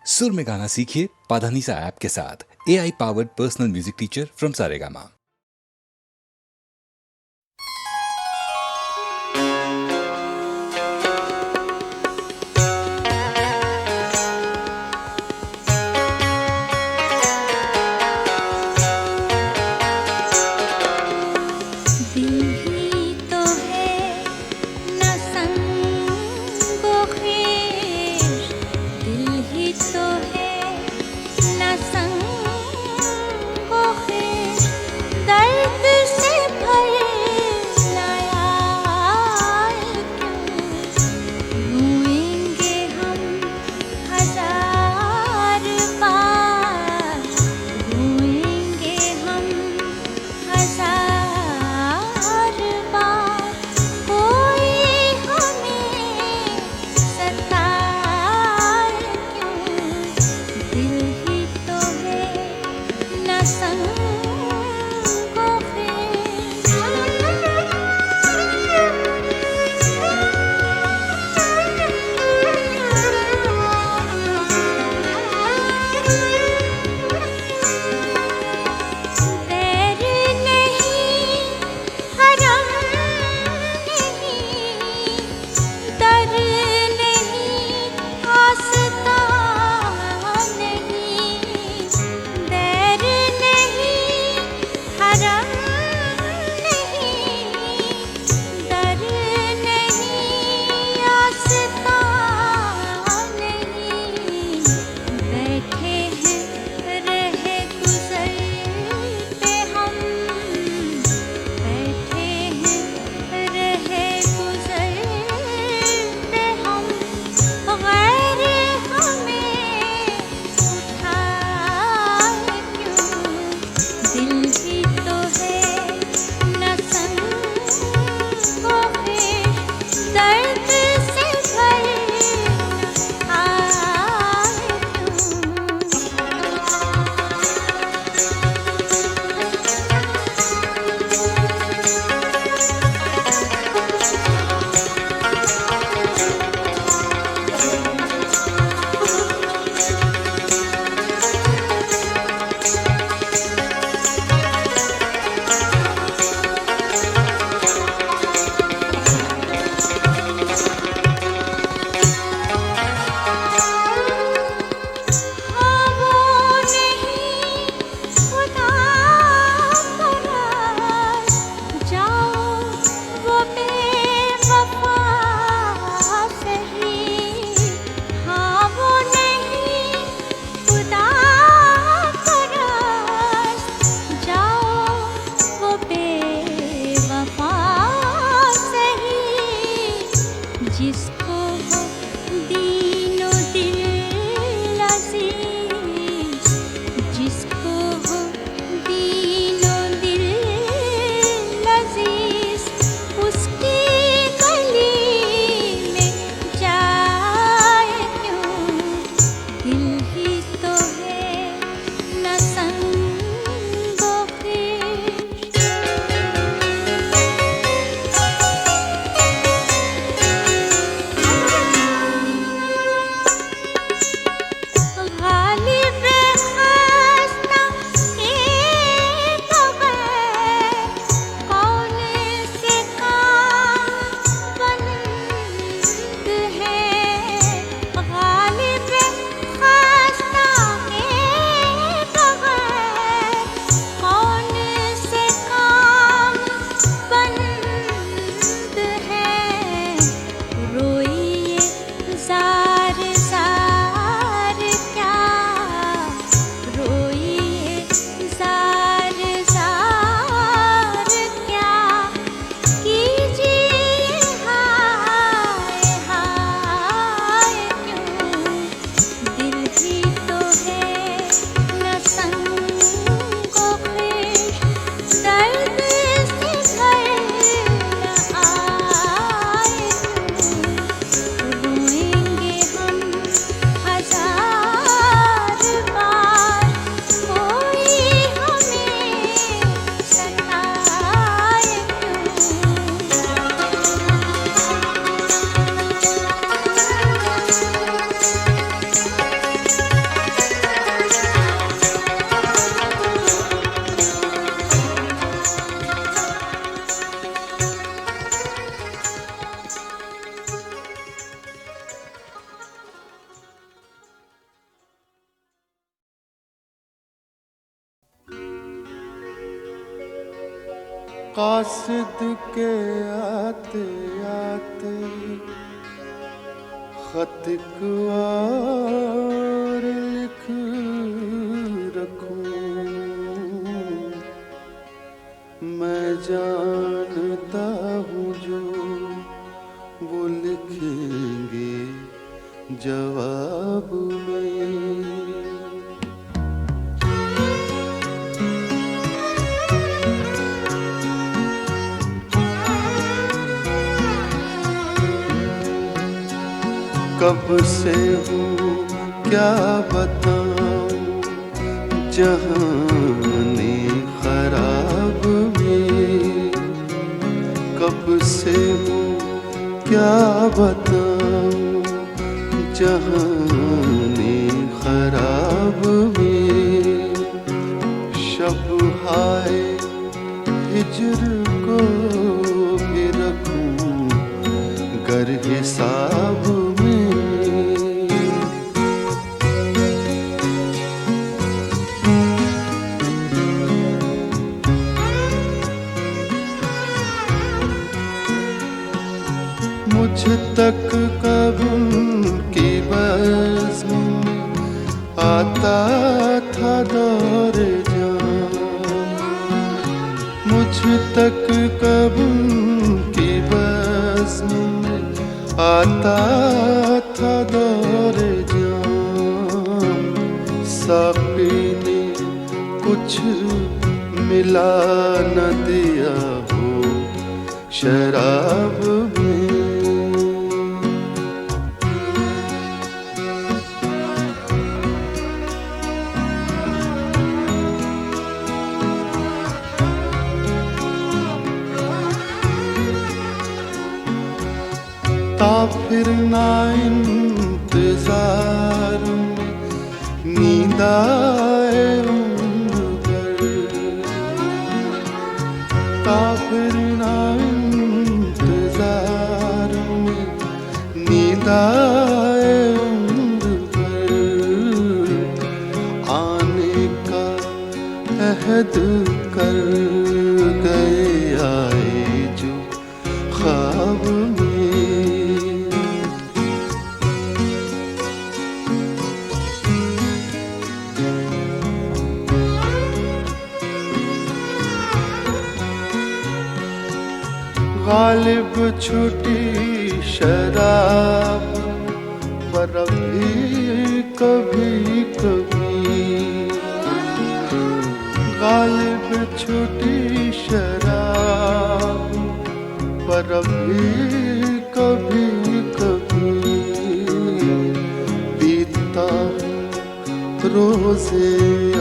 सुर में गाना सीखिए पाधानीसा ऐप के साथ। AI powered personal music teacher from Saregama. कासिद के आते आते खत और लिख रखूं, मैं जानता हूँ जो वो लिखेंगे जवाब में। कब से हूँ क्या बताऊँ जहाने खराब में, कब से हूँ क्या बताऊँ जहाने खराब में। शब हाय हिजर को भी रखूं गर हिसाब में। मुझ तक कब उनकी बज़्म में आता था दौर जान, मुझ तक कब उनकी बज़्म में आता था दौर जान। साक़ी ने कुछ मिला न दिया हो शराब में। फिर ना इंतजार में नींद आए उम्र भर, फिर ना इंतजार में नींद आए उम्र भर। आने का अहद कर गए आए जो ख्वाब में। गालिब छूटी शराब पर भी कभी कभी, गालिब छूटी शराब पर भी कभी कभी। बीता रोज़े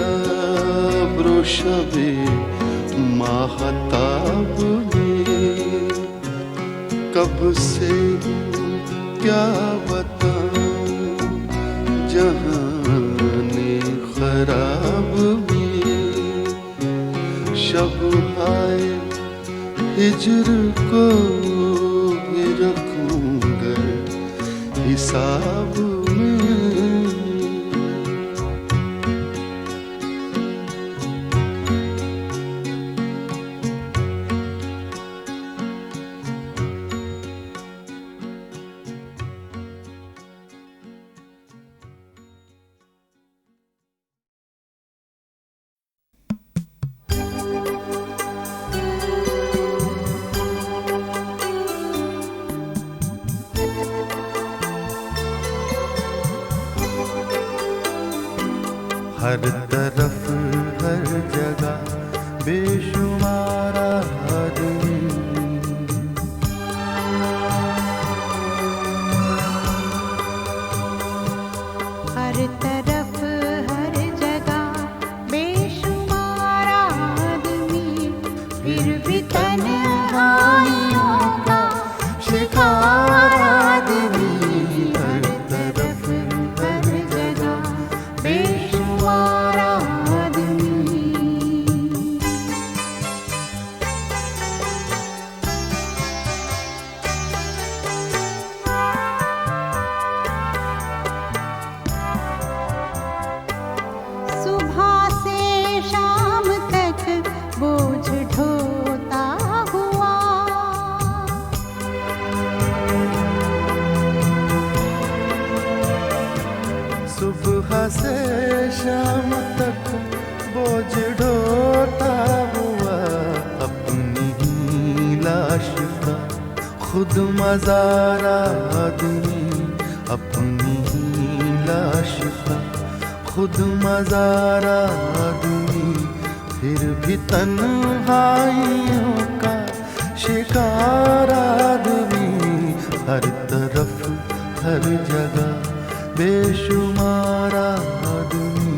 अब्रो शबे माहताब में। कब से क्या बताऊं जहाने खराब में। शब हाय हिजर को भी रखूंगा हिसाब में। हर तरफ हर जगह बेशुमार आदमी, हर तरफ हर जगह बेशुमार आदमी, फिर भी तन्हाइयों का शिकार आदमी। हर तरफ हर जगह बेशुमार आदमी। सुबह से शाम तक बोझ ढोता हुआ अपनी ही लाश का, खुद मज़ारा आदमी अपनी ही लाश का, खुद मज़ारा आदमी, फिर भी तन्हाइयों का शिकार आदमी, हर तरफ हर जगह बेशुमार आदमी।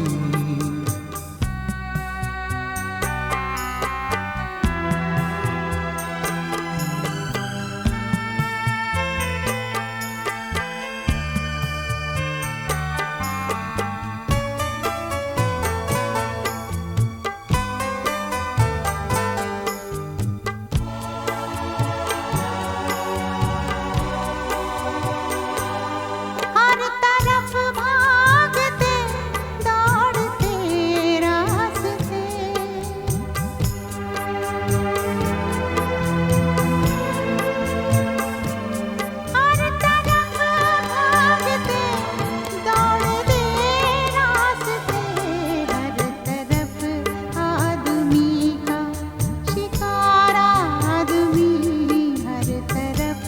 हर तरफ भागते दौड़ते रास्ते, हर तरफ भागते दौड़ते रास्ते, हर तरफ आदमी का शिकार आदमी, हर तरफ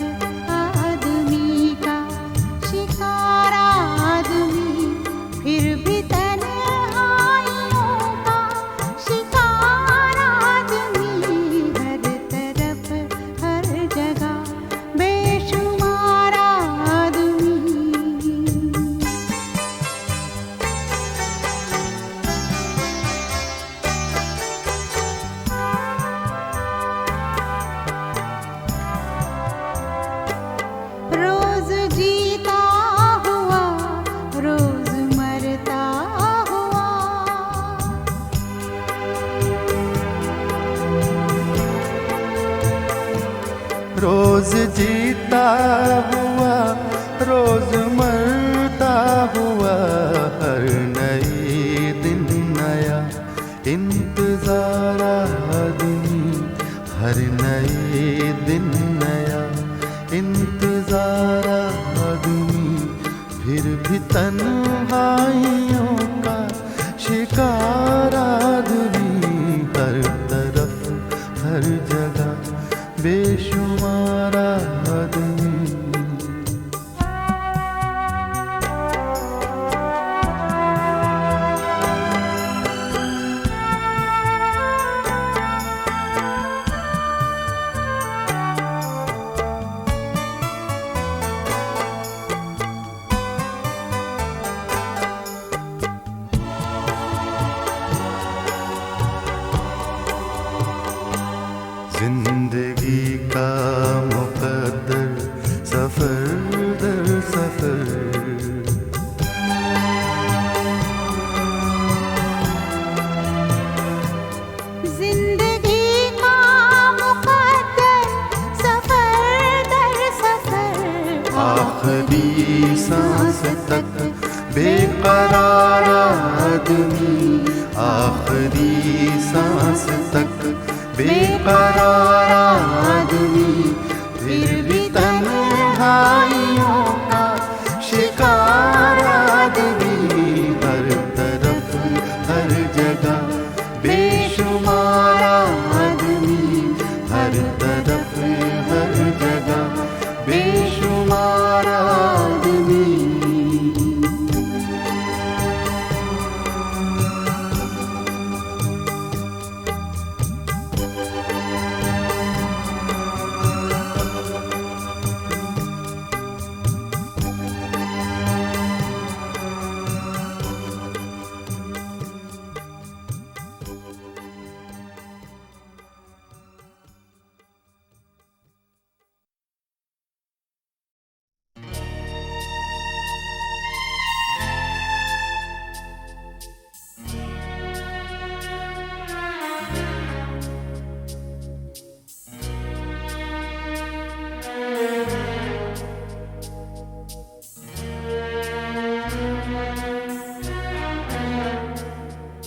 आदमी का शिकार आदमी, फिर भी तन्हाइयों का शिकार आदमी, हर तरफ हर जगह बेशुमार आदमी। रोज जीता हुआ रोज मरता हुआ, रोज जीता हुआ रोज मरता हुआ, हर नए दिन नया इंतजार आदमी, हर नए दिन नया इंतजार आदमी, फिर भी तन्हाइयों का शिकार आदमी, हर तरफ हर जगह बेशुमार आदमी। जिंदगी का मुकद्दर सफर दर सफर, जिंदगी का मुकद्दर सफर दर सफर, आखिरी सांस तक बेकरार आदमी, आखिरी सांस तक बेकरार आदमी, फिर भी तन्हाइयों का शिकार आदमी, हर तरफ हर जगह बेशुमार आदमी, हर तरफ हर जगह बेशुमार आदमी।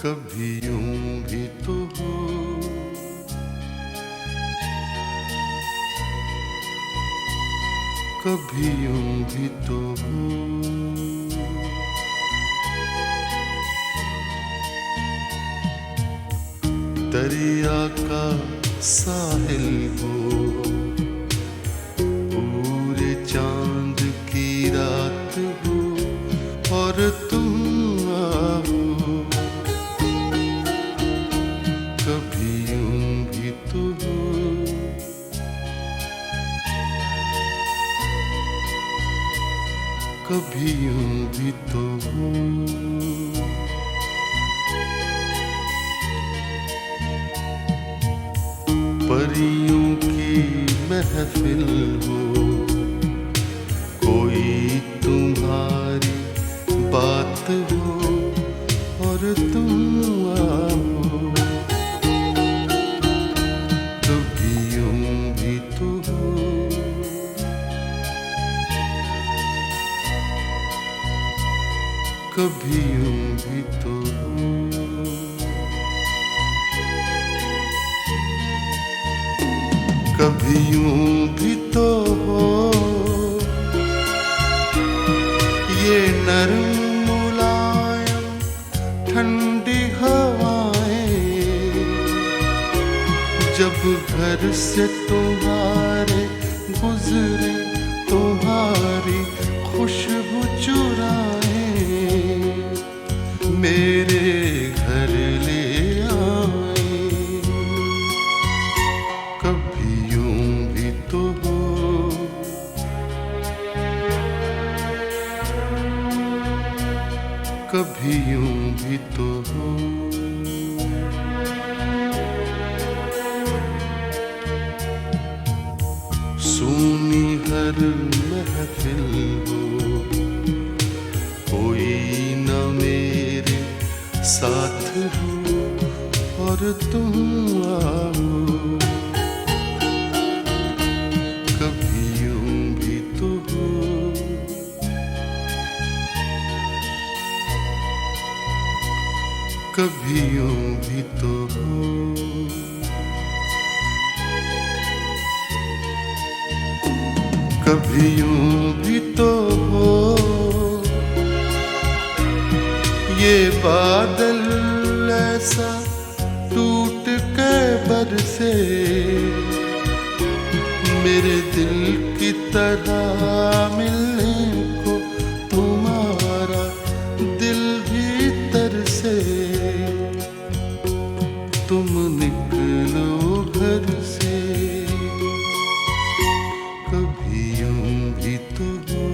कभी यूं भी तो हो, कभी यूं भी तो हो, दरिया का साहिल हो, पूरे चांद की रात हो और तुम आओ, कभी यूं भी तो हो, कभी यूं भी तो हो। परियों की महफिल हो, कोई तुम्हारी बात हो और तुम आओ, कभी यूं भी तो हो, कभी यूं भी तो हो। कभी यूं भी तो हो, ये नरम मुलायम ठंडी हवाएं, जब घर से तुम्हारे गुजरे तुम्हारी खुशबू चुराए, मेरे घर ले आए, कभी यूं भी तो हो, कभी यूं भी तो हो। सूनी हर महफिल हो, कोई न मेरे साथ हो और तुम आओ, कभी यूं भी तो हो, कभी यूं भी तो हो। कभी यूं भी तो हो, ये बादल ऐसा टूट के बरसे, मेरे दिल की तरह मिलने को तुम्हारा दिल भी तरसे, तुम निकलो घर से, कभी यूं भी तो हो,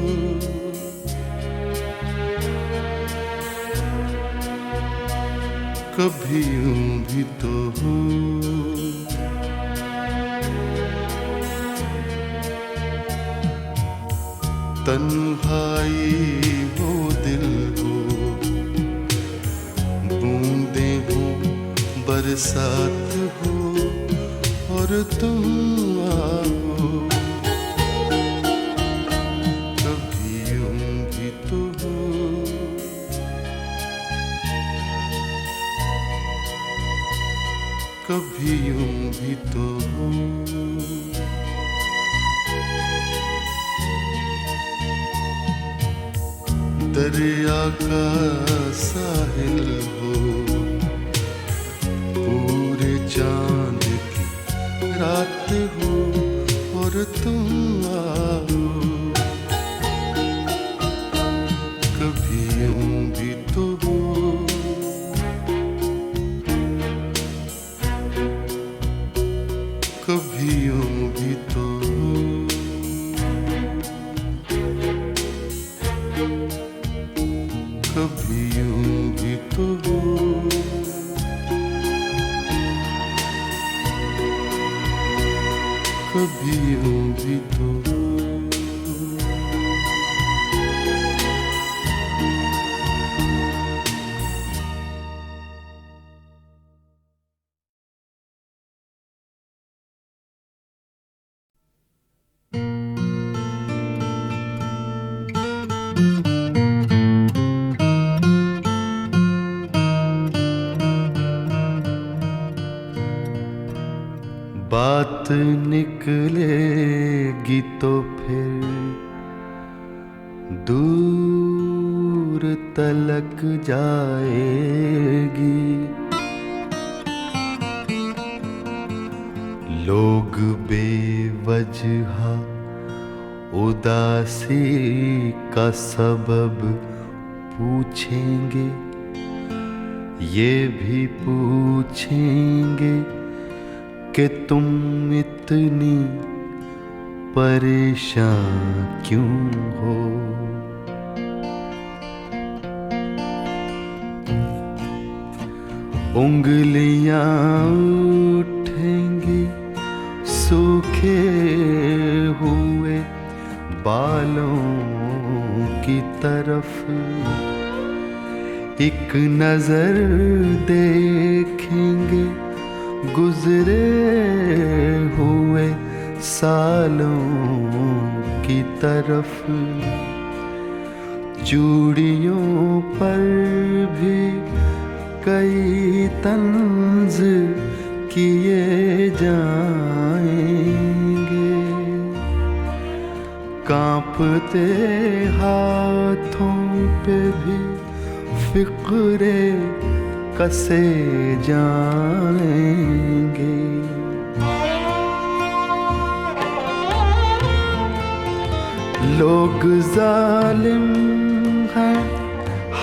कभी यूं भी तो हो। तन्हाई हो दिल हो, बूंदे हो बरसात हो और तुम आओ, कभी यूं भी तो हो, कभी यूं भी तो हो। दरिया का साहिल हो, पूरे चांद की रात हो और तुम आओ, कभी यूं भी तो हो, कभी यूं भी तो हो, कभी यूं भी तो हो, कभी यूं भी तो हो। बात निकलेगी तो फिर दूर तलक जाएगी, लोग बेवजह उदासी का सबब पूछेंगे, ये भी पूछेंगे कि तुम इतनी परेशान क्यों हो। उंगलियां उठेंगी सूखे हुए बालों की तरफ, एक नजर देखेंगे गुजरे हुए सालों की तरफ। चूड़ियों पर भी कई तंज किए जाएंगे, कांपते हाथों पे भी फिक्रे कसे जाएंगे। लोग जालिम हैं,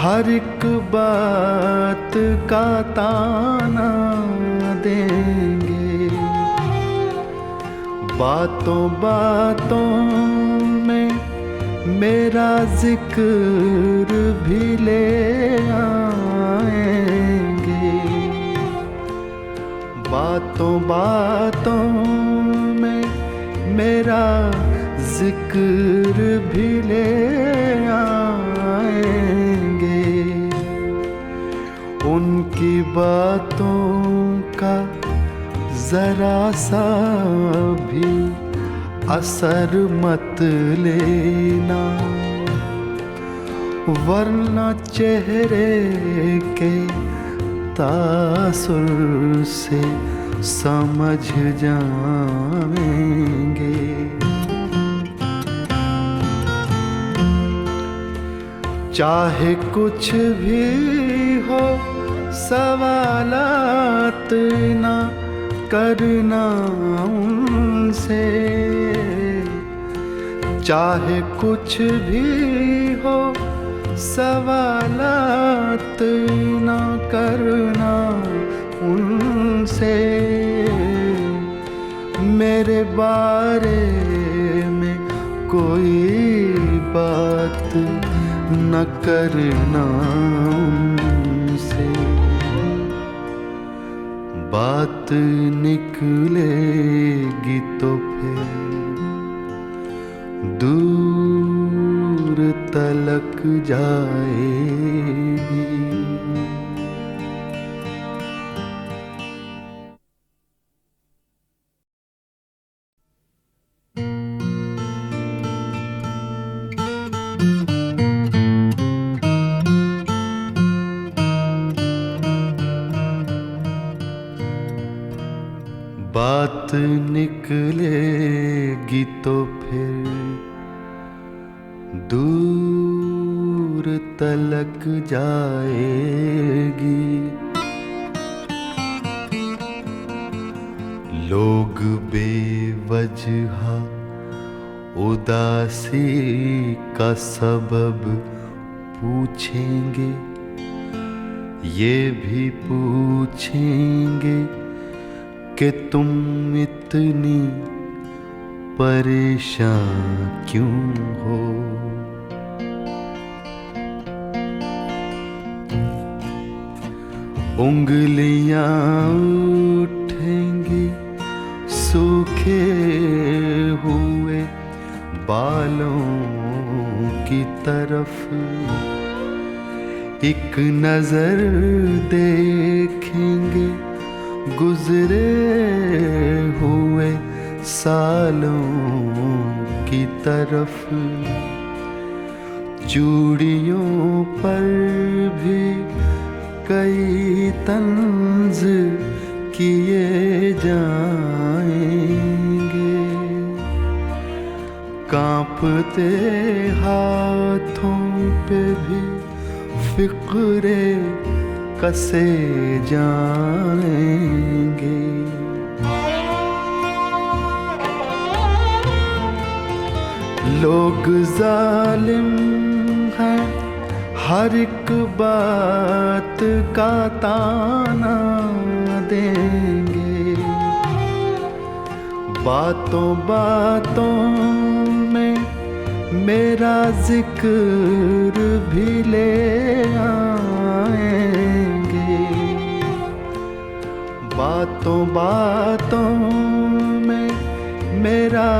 हर एक बात का ताना देंगे, बातों बातों में मेरा जिक्र भी ले आएंगे, बातों बातों में मेरा जिक्र भी ले आएंगे। उनकी बातों का जरा सा भी असर मत लेना, वरना चेहरे के तासुर से समझ जाएंगे। चाहे कुछ भी हो सवालात ना करना उनसे, चाहे कुछ भी हो सवालात ना करना उनसे। मेरे बारे में कोई बात न करना उनसे, बात निकलेगी तो फिर दूर तलक जाएगी। बात निकलेगी तो फिर दूर तलक जाएगी। लोग बेवजह उदासी का सबब पूछेंगे, ये भी पूछेंगे कि तुम इतनी परेशान क्यों हो। उंगलियां उठेंगी सूखे हुए बालों की तरफ, एक नजर देखेंगे गुजरे हुए सालों की तरफ। चूड़ियों पर भी कई तंज किए जाएंगे, कांपते हाथों पे भी फिक्रे कसे जाएंगे। लोग जालिम हैं, हर एक बात का ताना देंगे। बातों बातों में मेरा जिक्र भी ले आएंगे। बातों बातों में मेरा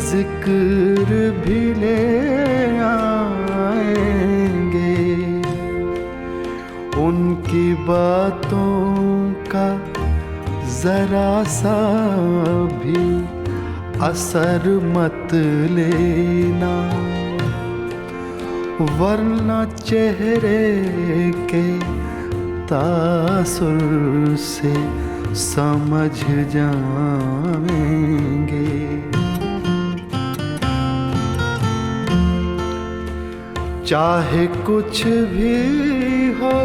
जिक्र भी ले आएंगे। उनकी बातों का जरा सा भी असर मत लेना, वरना चेहरे के तासुर से समझ जाएंगे। चाहे कुछ भी हो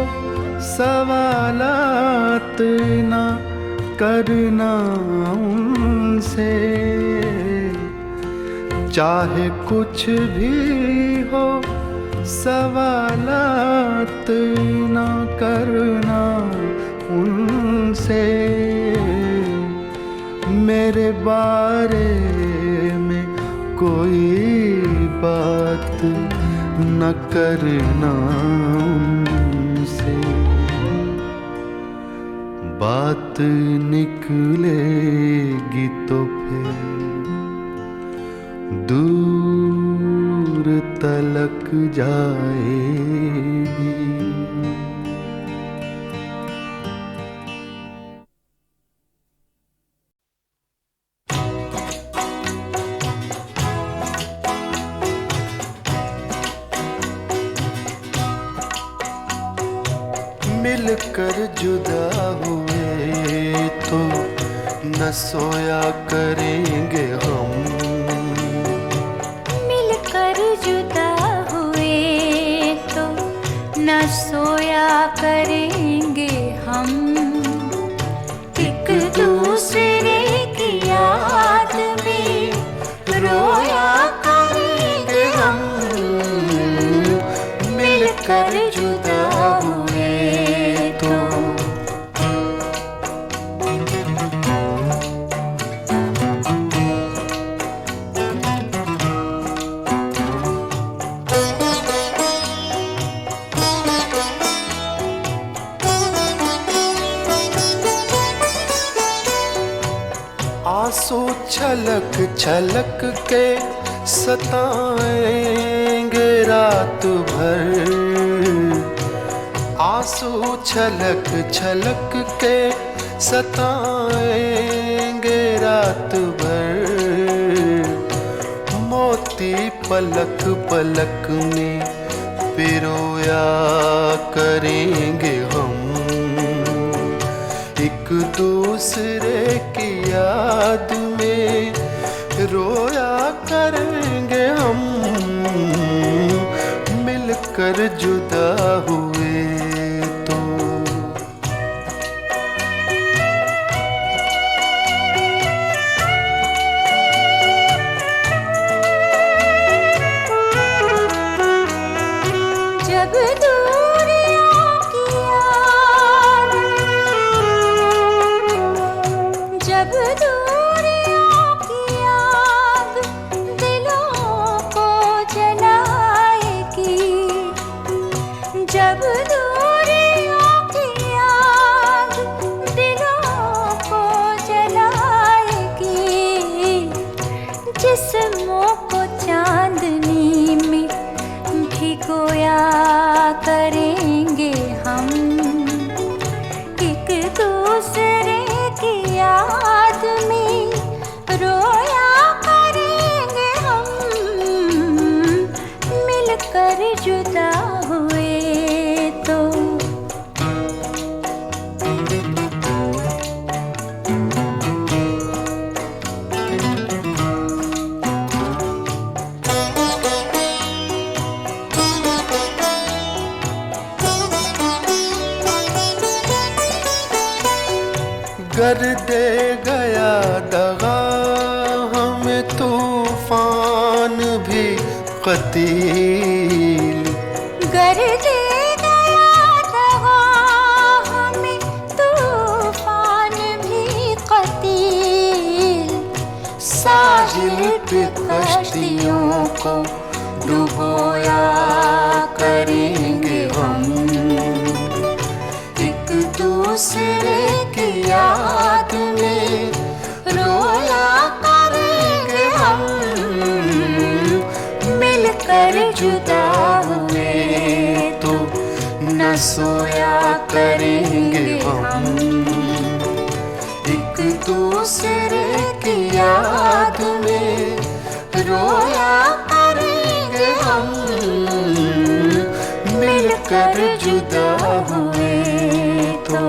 सवालात ना करना उनसे, चाहे कुछ भी हो सवालात ना करना उनसे। मेरे बारे में कोई बात न करना उनसे। बात निकलेगी तो फिर दूर तलक जाएगी। मिलकर जुदा हुए तो न सोया करेंगे हम। मिलकर जुदा हुए तो न सोया करेंगे हम। एक दूसरे की याद में रोया करेंगे हम। मिलकर जुदा हुए तो। आंसू छलक छलक के सताएंगे रात भर। आंसू छलक छलक के सताएंगे रात भर। मोती पलक पलक में पिरोया करेंगे हम। एक दूसरे की याद में रोया करेंगे हम। मिलकर जुदा हुए तो। जब दूरियों की याद, जब दूरियों की आग दिलों को जलाएगी। जब दूरियों की आग दिलों को जलाएगी। जिस्मों को चांदनी में भिगोया करेंगे हम। एक दूसरे की याद में रोया करेंगे हम। मिलकर जुदा हुए तो। कर दे गया दगा हमें तूफान भी कतील कर दे गया दगा हमें तूफान भी कतील साहिल पे कश्तियों को डुबोया करेंगे हम एक दूसरे की याद में रोया करेंगे हम मिलकर जुदा हुए तो न सोया करेंगे हम एक दूसरे की याद में रोया करेंगे हम मिलकर जुदा हुए तो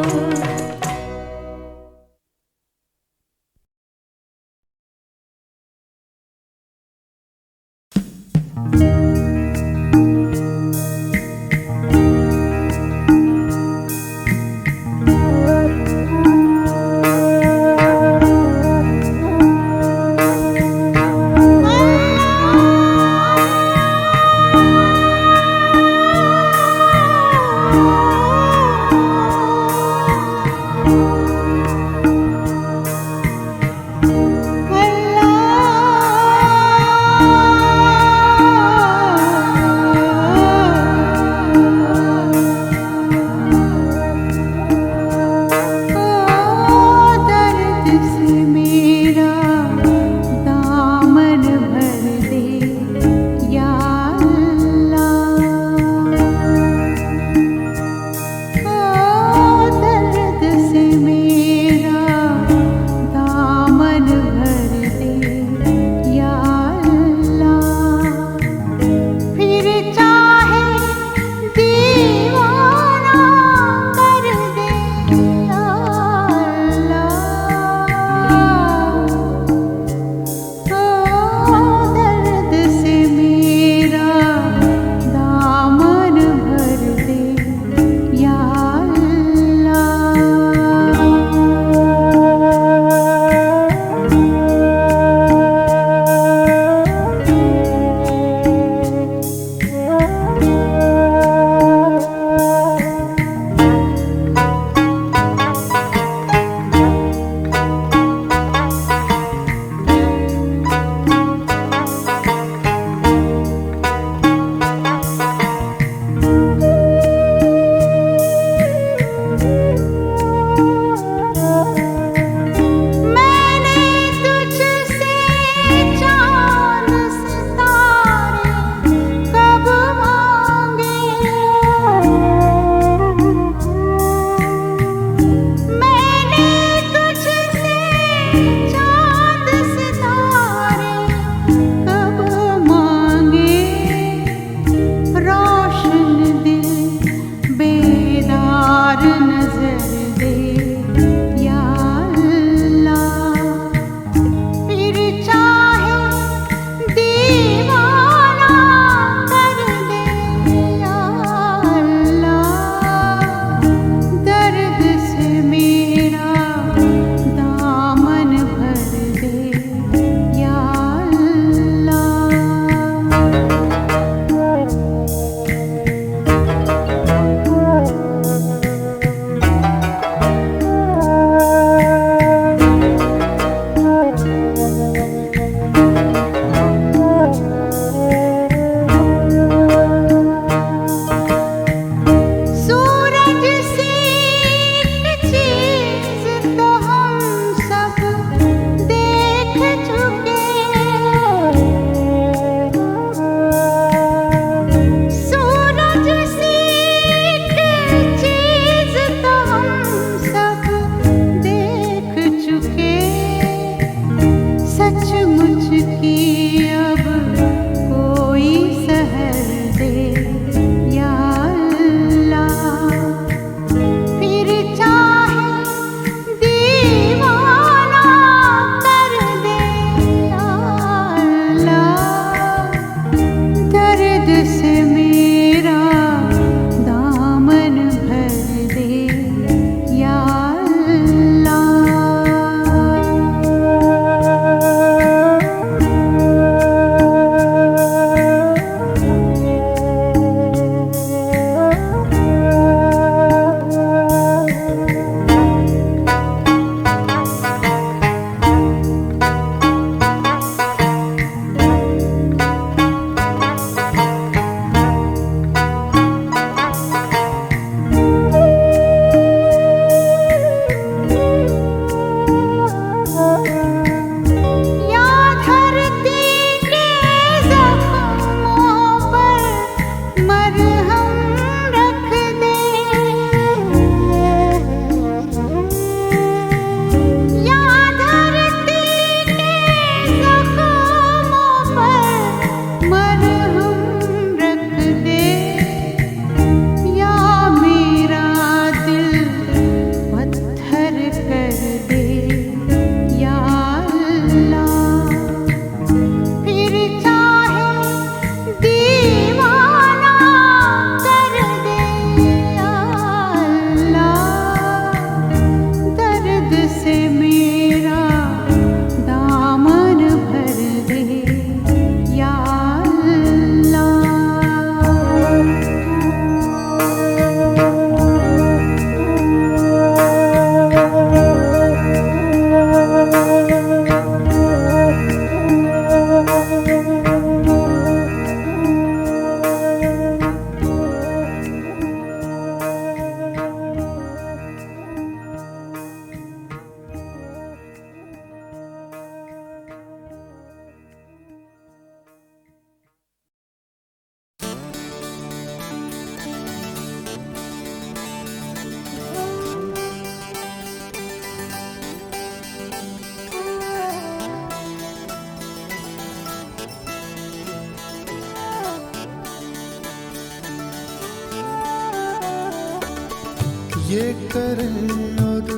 ये करें और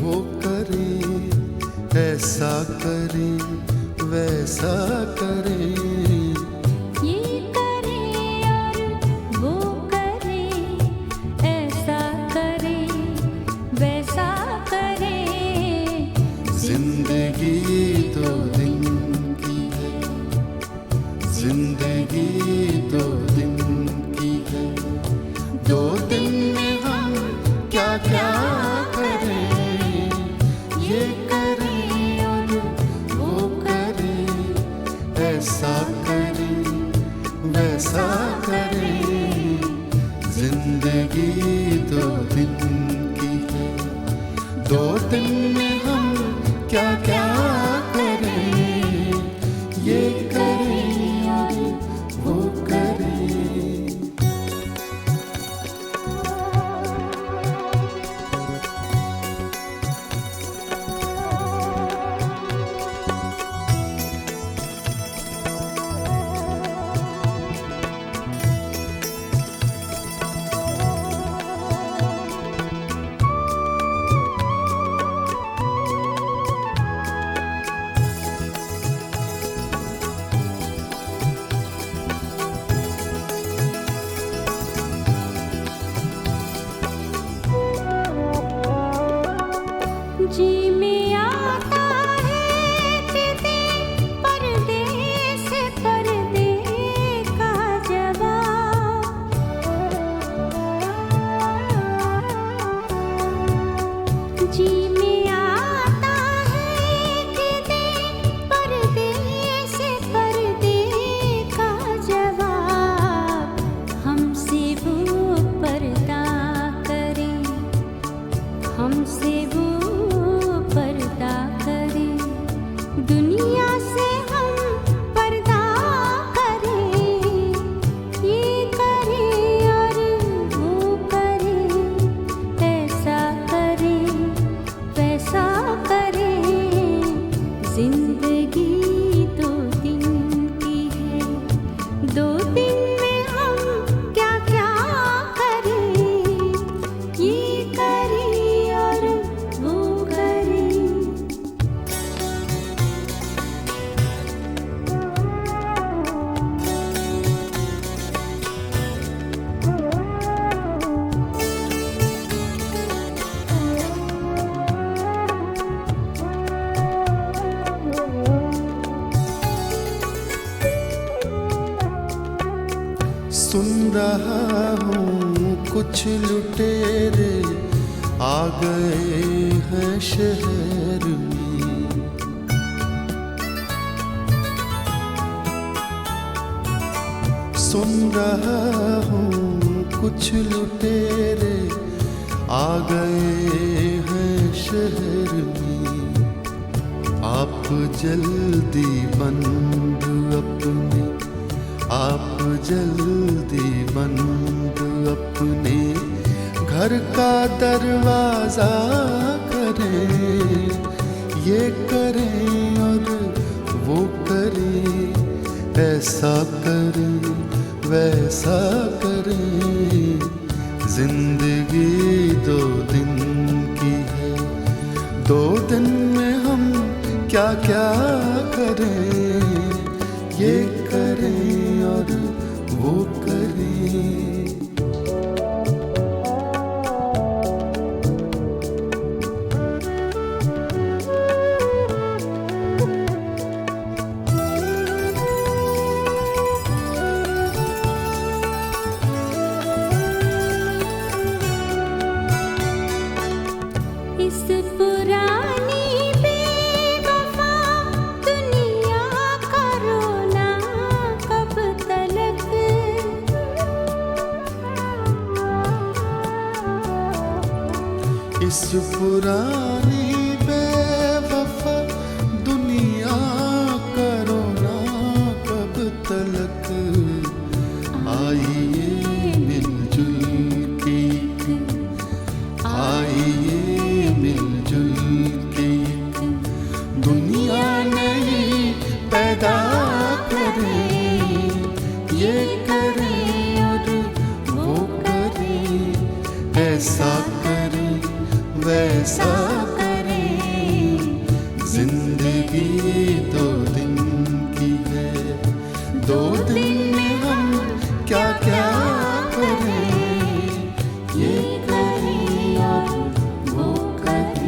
वो करें, ऐसा करें वैसा करें, ये करे और वो करे, ऐसा करे वैसा करे। जिंदगी दो दिन की है, जिंदगी दो दिन की है, दो दिन में हम क्या क्या करें, ये करें और वो करें, ऐसा करें वैसा करें। जिंदगी दो दिन की है, दो दिन में हम क्या क्या करें, ये करें और वो करें। जी में आता है तेरे परदेस पर्दे का जवाब। जी में आता है तेरे परदेस पर्दे का जवाब। हमसे वो पर्दा करे, हमसे वो पर्दा करे, दुनिया से हम पर्दा करें, ये करे और वो करे, ऐसा करे वैसा करे। जिंदगी दो दिन की है, दो दिन में हम क्या क्या करें, ये करे और वो करे। सुन रहा हूँ कुछ लुटेरे आ गए हैं शहर में, सुन रहा हूँ कुछ लुटेरे आ गए हैं शहर में। आप जल्दी बंद अपने, आप जल्दी बंद अपने घर का दरवाजा करें, ये करें और वो करें, ऐसा करें वैसा करें। जिंदगी दो दिन की है, दो दिन में हम क्या क्या करें, ये करें और वो करें। इस पुरानी बेवफा दुनिया का रोना कब तलक, इस पुरानी बेवफा दुनिया का रोना कब तलक। आइए मिलजुल के, आइए मिलजुल के दुनिया नई पैदा करें, ये करें और वो करें, ऐसा करें वैसा करें। जिंदगी 2 दिन की है, 2 दिन में हम क्या क्या करें, ये करें और वो करें।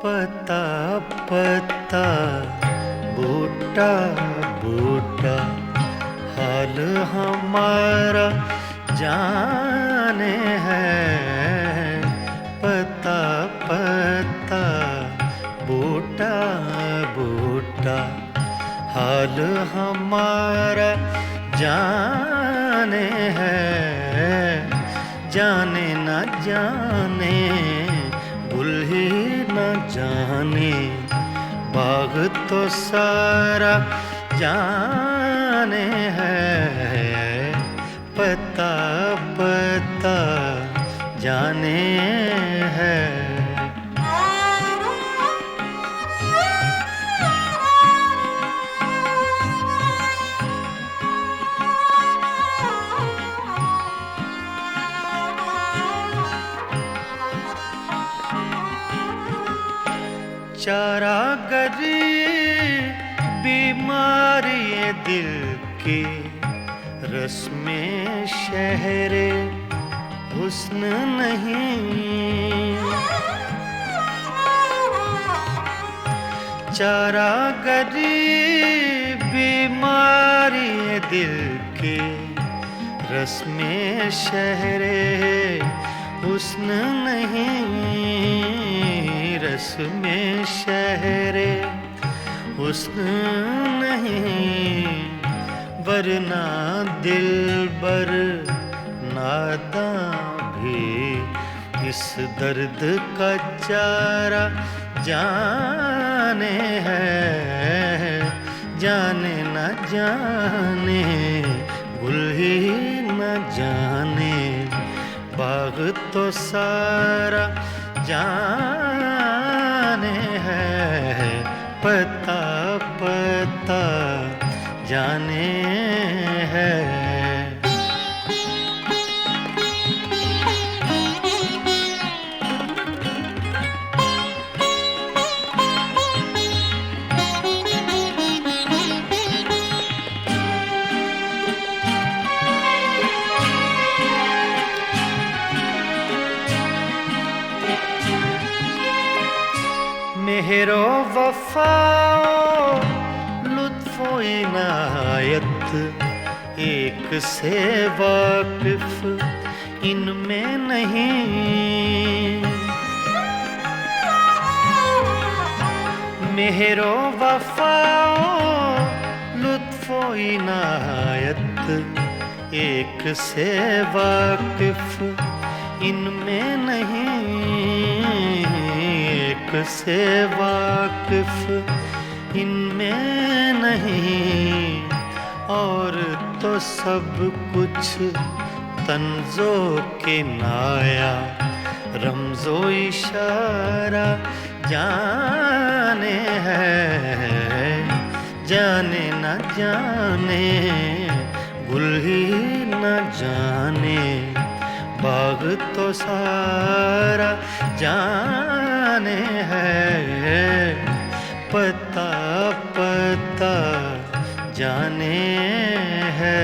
पता पता बूटा बूटा हाल हमारा जाने है। पता पता बूटा बूटा हाल हमारा जाने है। जाने न जाने गुल ही न जाने बाग तो सारा जाने है। पता पता जाने है। चारागरी बीमारी दिल की रस्में शहरे हुस्न नहीं। चारागरी बीमारी दिल की रस्में शहरे हुस्न नहीं। रस्में शहरे हुस्न नहीं। वरना दिलबर नादां भी इस दर्द का चारा जाने है। जाने न जाने गुल ही न जाने बाग तो सारा जाने है। पता पता जाने है। मेहरो वफाओ लुत्फो इनायत एक से वाकिफ इनमें नहीं। मेहरो वफाओ लुत्फो इनायत एक से वाकिफ इनमें नहीं। एक से वाकिफ इनमें नहीं। और तो सब कुछ तंजो के नाया रमजो इशारा जाने है। जाने न जाने गुल ही न जाने बाग तो सारा जाने है पता पता जाने है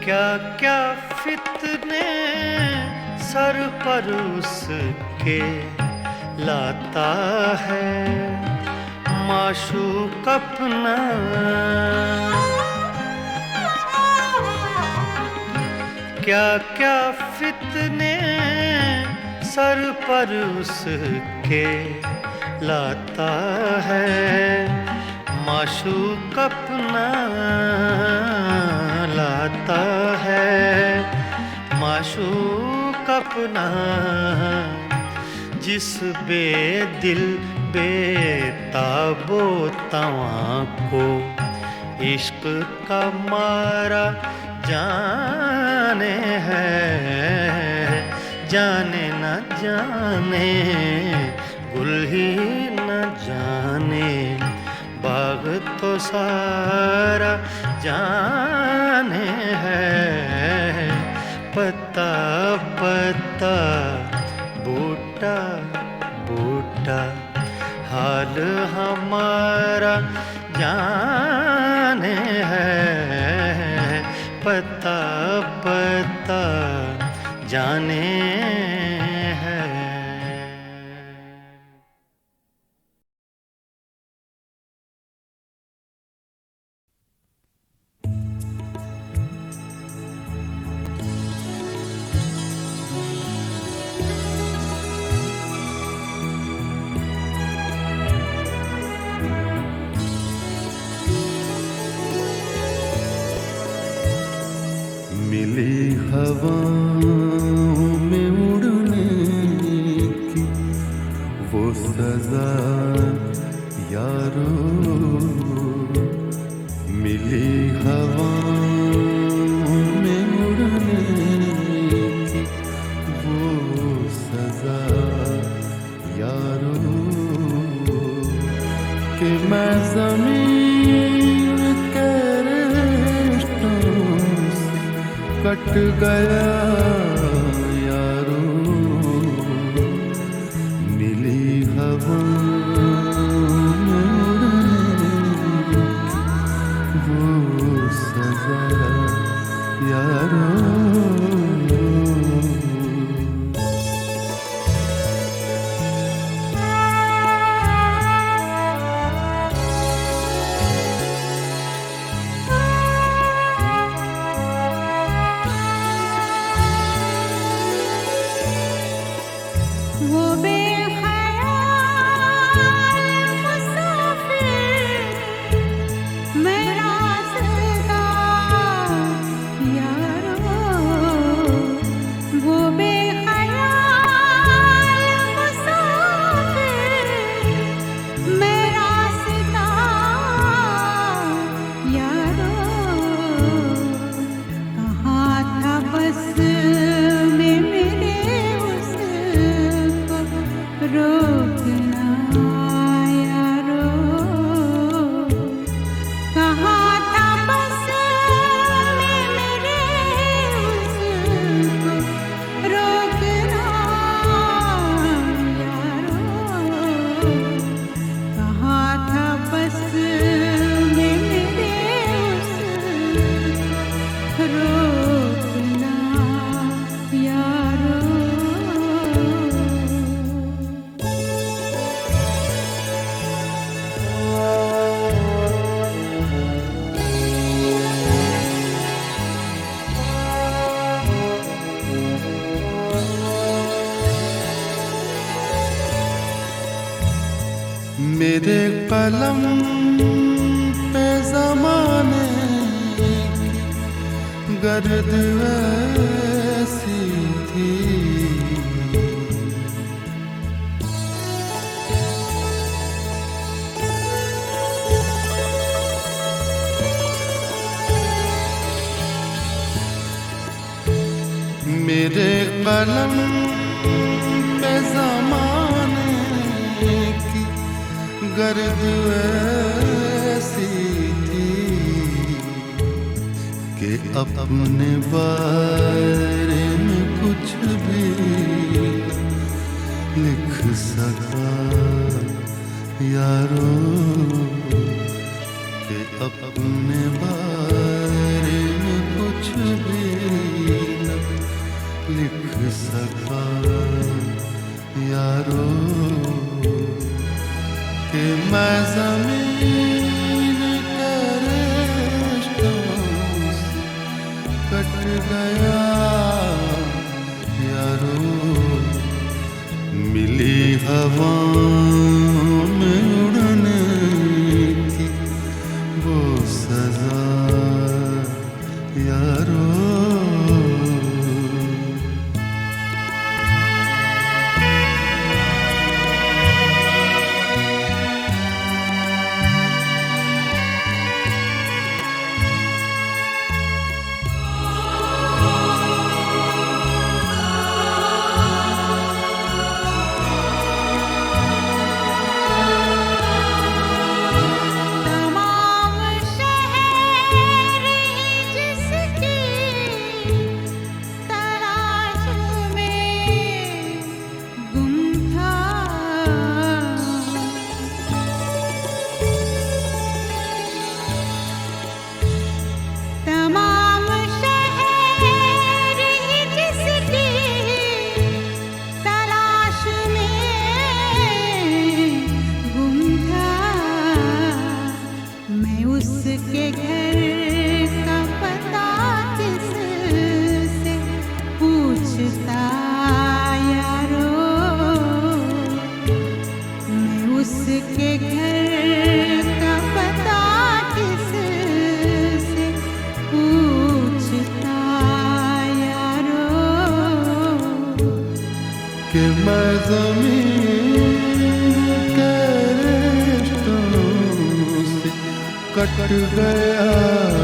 क्या क्या फितने सर पर उसके लाता है माशूक अपना क्या क्या फितने सर पर उसके लाता है माशूक अपना लाता है माशूक अपना जिस बेदिल बेताबो तवां को इश्क का मारा जाने है जाने न जाने गुल ही न जाने बाग तो सारा जाने है पता पता बूटा बूटा हाल हमारा जाने है पता पता जाने है मिली हवाओं में उड़ने की वो सजा यारो मिली हवाओं में उड़ने की वो सजा यारो कि मैं ज़मीन के कट गया यारो मिली हवा वो सजा यारो मेरे कलम पे ज़माने की गर्द ऐसी थी मेरे कलम पे ज़माने की गर्द ऐसी थी कि अपने बारे में कुछ भी लिख सका यारो, कि अपने बारे में कुछ भी लिख सका यारो, कि मैं ज़मीन के रिश्तों से कट गया यारो, मिली हवाओं में उड़ने की वो सजा यारो। उसके घर का पता किससे पूछता यारो, मैं उसके घर का पता किससे पूछता यारो, कि मैं ज़मीन के रिश्तों से कट गया